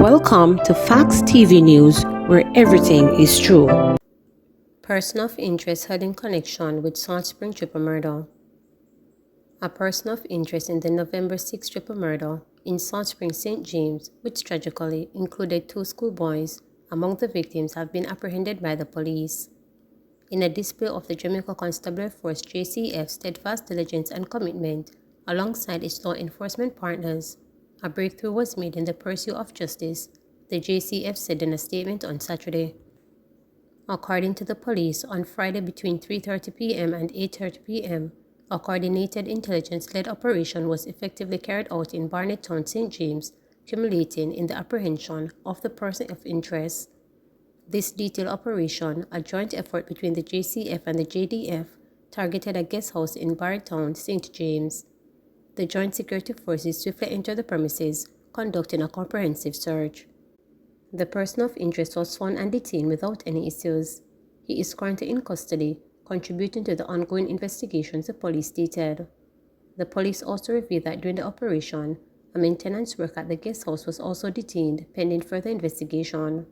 Welcome to Facts TV News, where everything is true. Person of interest held in connection with Salt Spring triple murder. A person of interest in the November 6 triple murder in Salt Spring, St. James, which tragically included 2 schoolboys among the victims, have been apprehended by the police. In a display of the Jamaica Constabulary Force JCF's steadfast diligence and commitment alongside its law enforcement partners, a breakthrough was made in the pursuit of justice, the JCF said in a statement on Saturday. According to the police, on Friday between 3:30 p.m. and 8:30 p.m., a coordinated intelligence-led operation was effectively carried out in Barnet Town, St. James, culminating in the apprehension of the person of interest. This detailed operation, a joint effort between the JCF and the JDF, targeted a guest house in Barnet Town, St. James. The joint security forces swiftly entered the premises, conducting a comprehensive search. The person of interest was found and detained without any issues. He is currently in custody, contributing to the ongoing investigations, the police stated. The police also revealed that during the operation, a maintenance worker at the guest house was also detained, pending further investigation.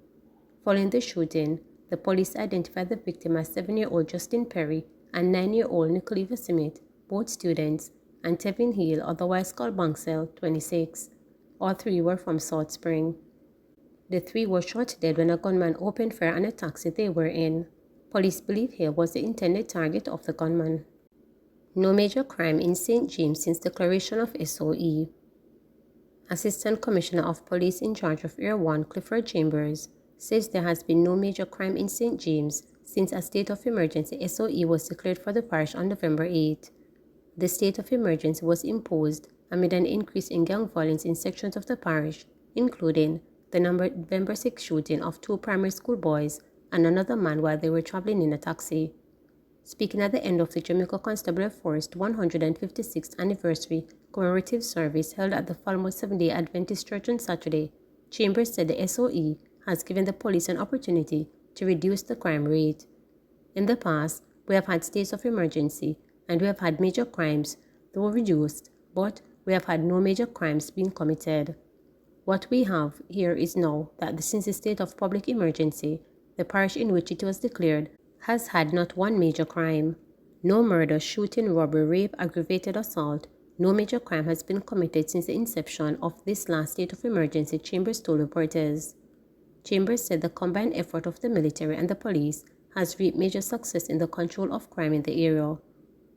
Following the shooting, the police identified the victim as 7-year-old Justin Perry and 9-year-old Nicoleva Smith, both students, and Tevin Hill, otherwise called Banksell, 26. All 3 were from Salt Spring. The 3 were shot dead when a gunman opened fire on a taxi they were in. Police believe Hill was the intended target of the gunman. No major crime in St. James since declaration of SOE. Assistant Commissioner of Police in charge of Area 1, Clifford Chambers, says there has been no major crime in St. James since a state of emergency SOE was declared for the parish on November 8. The state of emergency was imposed amid an increase in gang violence in sections of the parish, including the November 6 shooting of 2 primary school boys and another man while they were traveling in a taxi. Speaking at the end of the Jamaica Constabulary Force 156th anniversary commemorative service held at the Falmouth Seventh-day Adventist Church on Saturday, Chambers said the SOE has given the police an opportunity to reduce the crime rate. In the past, we have had states of emergency and we have had major crimes, though reduced, but we have had no major crimes being committed. What we have here is now that since the state of public emergency, the parish in which it was declared has had not one major crime. No murder, shooting, robbery, rape, aggravated assault, no major crime has been committed since the inception of this last state of emergency, Chambers told reporters. Chambers said the combined effort of the military and the police has reaped major success in the control of crime in the area.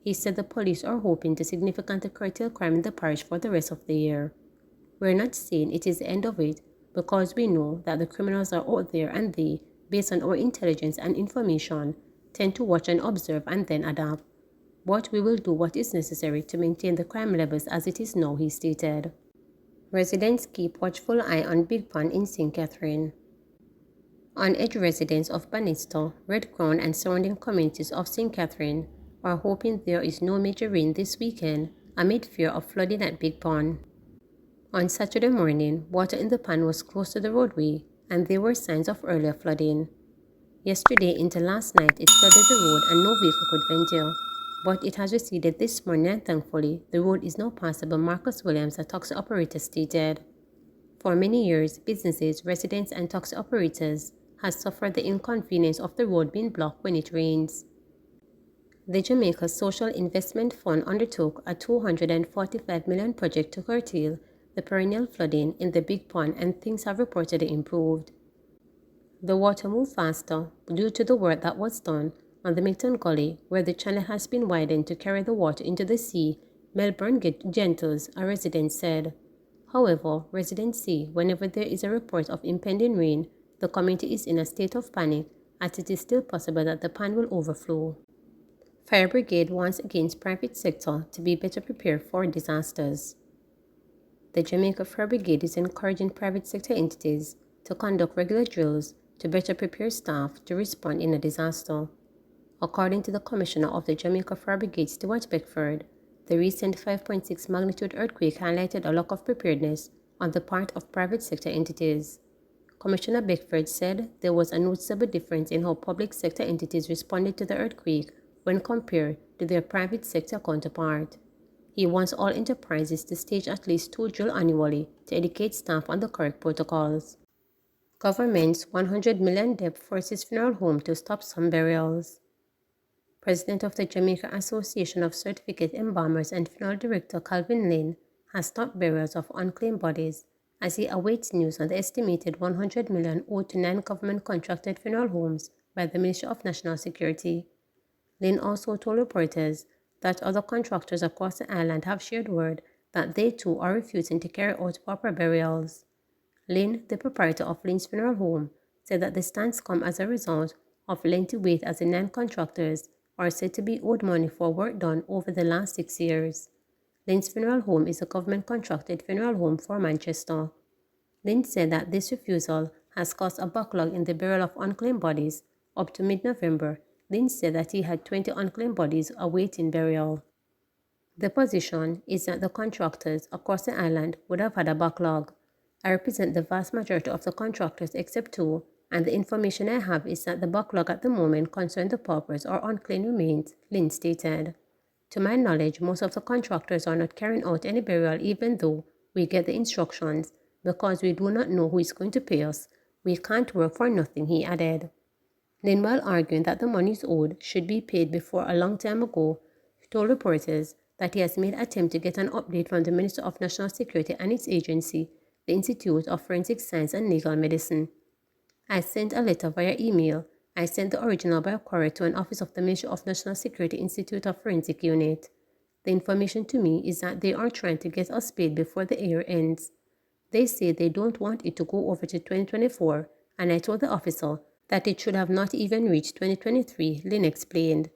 He said the police are hoping to significantly curtail crime in the parish for the rest of the year. We're not saying it is the end of it, because we know that the criminals are out there and they, based on our intelligence and information, tend to watch and observe and then adapt. But we will do what is necessary to maintain the crime levels as it is now, he stated. Residents keep watchful eye on Big Pond in St. Catherine. On-edge residents of Bannister, Red Crown and surrounding communities of St. Catherine are hoping there is no major rain this weekend amid fear of flooding at Big Pond. On Saturday morning, water in the pond was close to the roadway and there were signs of earlier flooding. Yesterday into last night, it flooded the road and no vehicle could venture, but it has receded this morning and thankfully, the road is now passable, Marcus Williams, a taxi operator, stated. For many years, businesses, residents and taxi operators has suffered the inconvenience of the road being blocked when it rains. The Jamaica Social Investment Fund undertook a $245 million project to curtail the perennial flooding in the Big Pond, and things have reportedly improved. The water moved faster due to the work that was done on the Milton Gully, where the channel has been widened to carry the water into the sea, Melbourne Gentles, a resident said. However, residents say whenever there is a report of impending rain, the community is in a state of panic, as it is still possible that the pond will overflow. Fire Brigade warns against private sector to be better prepared for disasters. The Jamaica Fire Brigade is encouraging private sector entities to conduct regular drills to better prepare staff to respond in a disaster. According to the Commissioner of the Jamaica Fire Brigade, Stuart Beckford, the recent 5.6 magnitude earthquake highlighted a lack of preparedness on the part of private sector entities. Commissioner Beckford said there was a noticeable difference in how public sector entities responded to the earthquake when compared to their private sector counterpart. He wants all enterprises to stage at least 2 drills annually to educate staff on the correct protocols. Government's $100 million debt forces funeral home to stop some burials. President of the Jamaica Association of Certificate Embalmers and funeral director Calvin Lynn has stopped burials of unclaimed bodies as he awaits news on the estimated $100 million owed to 9 government-contracted funeral homes by the Ministry of National Security. Lynn also told reporters that other contractors across the island have shared word that they too are refusing to carry out proper burials. Lynn, the proprietor of Lynn's funeral home, said that the stance come as a result of lengthy wait as the 9 contractors are said to be owed money for work done over the last 6 years. Lynn's funeral home is a government-contracted funeral home for Manchester. Lynn said that this refusal has caused a backlog in the burial of unclaimed bodies. Up to mid-November, Lynn said that he had 20 unclaimed bodies awaiting burial. The position is that the contractors across the island would have had a backlog. I represent the vast majority of the contractors except 2, and the information I have is that the backlog at the moment concerns the paupers or unclaimed remains, Lynn stated. To my knowledge, most of the contractors are not carrying out any burial even though we get the instructions. Because we do not know who is going to pay us, we can't work for nothing, he added. Lynn, while arguing that the monies owed should be paid before a long time ago, he told reporters that he has made an attempt to get an update from the Minister of National Security and its agency, the Institute of Forensic Science and Legal Medicine. I sent a letter via email. I sent the original by courier to an office of the Ministry of National Security Institute of Forensic Unit. The information to me is that they are trying to get us paid before the year ends. They say they don't want it to go over to 2024, and I told the officer that it should have not even reached 2023, Lynn explained.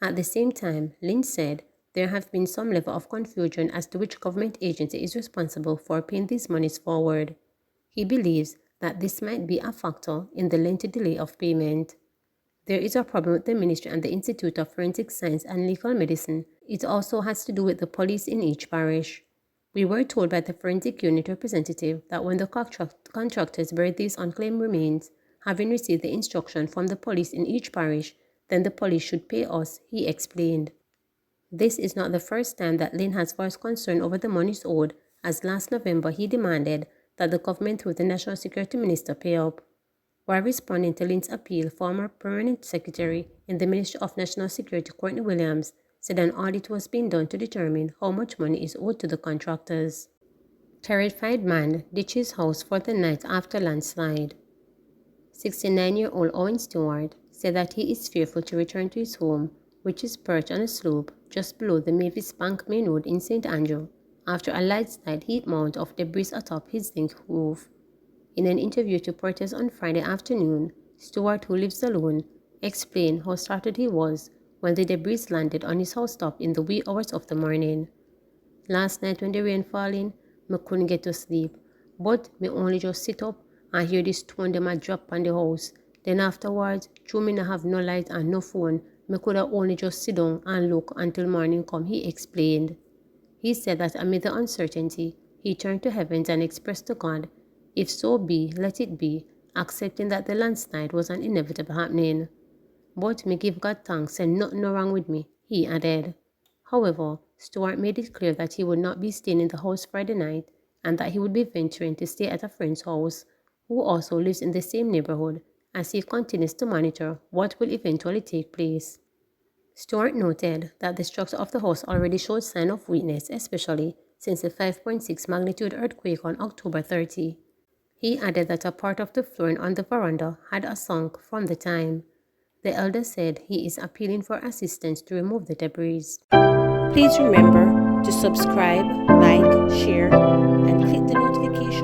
At the same time, Lynn said there have been some level of confusion as to which government agency is responsible for paying these monies forward. He believes that this might be a factor in the lengthy delay of payment. There is a problem with the Ministry and the Institute of Forensic Science and Legal Medicine. It also has to do with the police in each parish. We were told by the forensic unit representative that when the contractors buried these unclaimed remains, having received the instruction from the police in each parish, then the police should pay us, he explained. This is not the first time that Lynn has voiced concern over the monies owed, as last November he demanded that the government through the National Security Minister pay up. While responding to Lynn's appeal, former Permanent Secretary in the Ministry of National Security Courtney Williams said an audit was being done to determine how much money is owed to the contractors. Terrified man ditches house for the night after landslide. 69-year-old Owen Stewart said that he is fearful to return to his home, which is perched on a slope just below the Mavis Bank Main Road in St. Andrew, after a landslide hit mound of debris atop his zinc roof. In an interview to reporters on Friday afternoon, Stewart, who lives alone, explained how startled he was when the debris landed on his housetop in the wee hours of the morning. Last night when the rain falling, me couldn't get to sleep, but me only just sit up and hear the stone dem a drop on the house. Then afterwards, though me no have no light and no phone, me could have only just sit down and look until morning come, he explained. He said that amid the uncertainty, he turned to heavens and expressed to God, if so be, let it be, accepting that the landslide was an inevitable happening. But me give God thanks and nothing no wrong with me, he added. However, Stewart made it clear that he would not be staying in the house Friday night and that he would be venturing to stay at a friend's house, who also lives in the same neighborhood, as he continues to monitor what will eventually take place. Stewart noted that the structure of the house already showed signs of weakness, especially since the 5.6 magnitude earthquake on October 30. He added that a part of the flooring on the veranda had sunk from the time. The elder said he is appealing for assistance to remove the debris. Please remember to subscribe, like, share, and click the notification